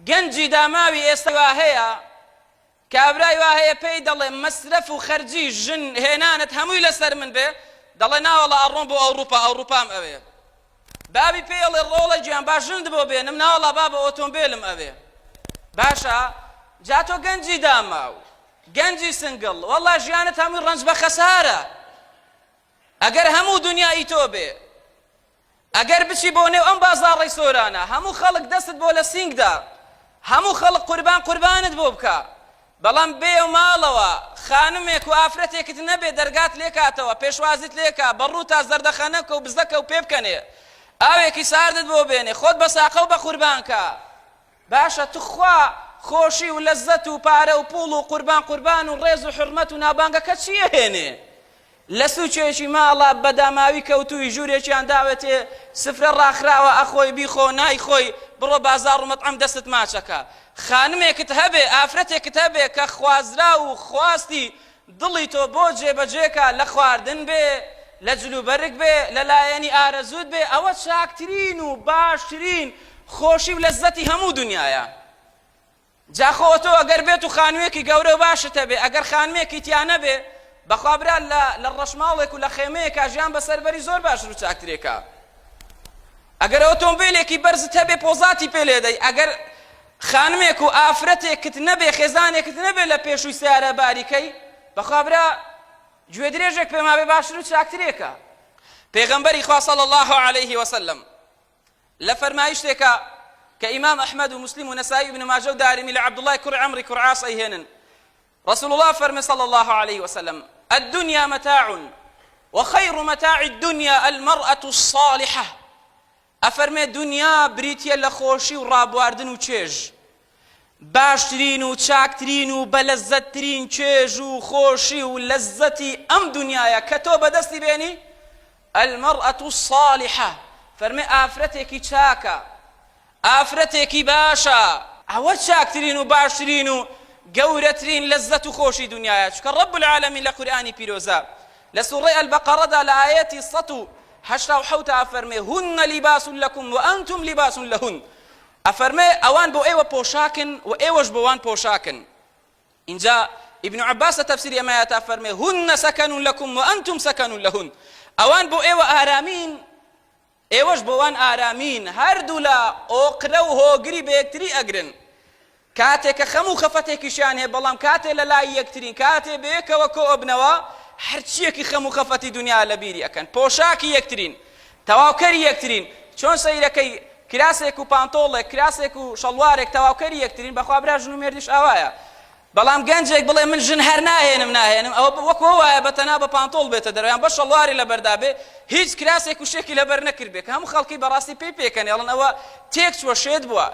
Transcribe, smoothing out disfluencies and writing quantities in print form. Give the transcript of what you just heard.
گەنجی داماوی ئێستا وا هەیە کابرای وا هەیە پێی دەڵێ مەسرەف و خەرجی ژن هێنانت هەمووی لەسەر من بێ دەڵێ ناوەڵە ئەڕۆم بۆ ئەوروپام ئەوێ بابی پێڵێ ڕۆڵە گیان باش ژند بۆ بێنم ناوەڵە با بە ئۆتۆمبیلم ئەوێ باشە جا تۆ گەنجی داماو گەنجی سنگڵ وەڵا ژیانت هەمووی ڕەنج بە خەسارە ئەگەر هەموو دنیای تۆ بێ ئەگەر بچی بۆ نێو ئەم بازاڕی سۆرانە هەموو خەڵک دەستت بۆ لە سینگدا هەموو خەڵک قوربانت بۆ بکە بەڵام بێ و ماڵەوە خانمێک و ئافرەتێکت نەبێ دەرگات لێکاتەوە پێشوازیت لێکا بەڕوو تا زەردەخەنەکە و بزدەکە و پێ بکەنێ ئاوێکی ساردت بۆ بێنێ خۆت بە ساقە و بە قوربانکە باشە توخوا خۆشی و لەزەت و پارە و پوڵ و قوربان و ڕێز و حرمەت و نابانگەکە چیە هێنێ لە سوچێکی ماڵە بەداماوی کەوتووی ژوورێکیان داوێتێ سفرە ڕاخراوە ئەخۆی بیخۆ نایخۆی بڕۆ بازاڕ و مەطعەم دەستت ماچەکە خانمێکت هەبێ ئافرەتێکت هەبێ کە خوازرا و خواستی دڵی تۆ بۆ جێبەجێکە لە خواردن بێ لە جلوبەرگ بێ لە لایەنی ئارەزوت بێ ئەوە چاکترین و باشترین خۆشی و لەزەتی هەموو دنیایە جاخۆ تۆ ئەگەر بێت و خانوویەکی گەورە و باشت هەبێ ئەگەر خانمێکی تیان نەبێ بەخوا برا لە ڕەشماڵێک و لە خێمەیەکە ژیان بەسەربەری زۆر باشتر و چاکترێکە ئەگەر ئۆتۆمبیلێکی بەرزت هەبێ پۆزاتی پێ لێدەی ئەگەر خانمێک و ئافرەتێکت نەبێ خێزانێکت نەبێ لە پێشووی سیارە باریکەی بەخوا برا گوێ درێژێک پێما بێ باشتر و چاکترێکە پێغەمبەری خوا صلی الله عليه وسلم لە فەرمایشتێکە کە ئیمام ئەحمەد و مسلم و نەسائی و ابن ماجە و دارمی لە عەبدوڵڵای کوڕی عەمری کوڕ عاص ئەیهێنن رسول الله فرمى صلى الله عليه وسلم الدنيا متاع وخير متاع الدنيا المرأة الصالحة أفرمي دنيا بريتيا لخوشي ورابواردن وچێژ باشترین و چاکترین و بەلەزەتترین چێژ و خۆشی و لەزەتی ئەم دنیاە کە تۆ بەدەستی بێنی المرأة الصالحة فەرمێ ئافرەتێکی چاکە ئافرەتێکی باشە ئەوە چاکترین و باشترین و گەورەترین لەزەت و خۆشی دنیاە چکە ڕەب العالەمین لە قورئانی پیرۆزە لە سوڕەی ئەلبەقەڕەدا لە ئایەتی 187 ئەفەرمێ هن لباس لكم وأنتم لباس لهن ئەفەرمێ ئەوان بۆ ئێوە پۆشاکن و ئێوەش بۆوان پۆشاکن اینجا ابن عباس تفسیری ئەمایەت ئەفەرمێ هن سكن لكم وأنتم سكن لهن ئەوان بۆ ئێوە ئارامین ئێوەش بۆوان ئارامین هەردوو لە ئۆقرە و هۆگری بە یەکتری ئەگرن کاتێک کە خەم و خەفەتێکیشیان هەیە بەڵام کاتێ لە لای یەکترین کاتێ بەیەکەوە کۆ ئەبنەوە هەرچیەکی خەم و خەفەتی دنیا لە بیری ئەکەن پۆشاکی یەکترین تەواوکەری یەکترین چۆن سەیرەکەی کراسێک و پانتۆڵێک کراسێک و شەڵوارێک تەواوکەری یەکترین بەخوا برا ژن و مێردیش ئاوایە بەڵام گەنجێک بڵێ من ژن هەر ناهێنم ئەوە وەکو وایە بەتەنا بە پانتۆڵ بێتە دەرەوەیان بە شەڵواری لەبەردا بێ هیچ کراسێک و شێکی لەبەر نەکرد بێ کە هەموو خەڵکی بەڕاستی پێی پێکەن ئەڵێن ئەوە تێک چوە شێت بووە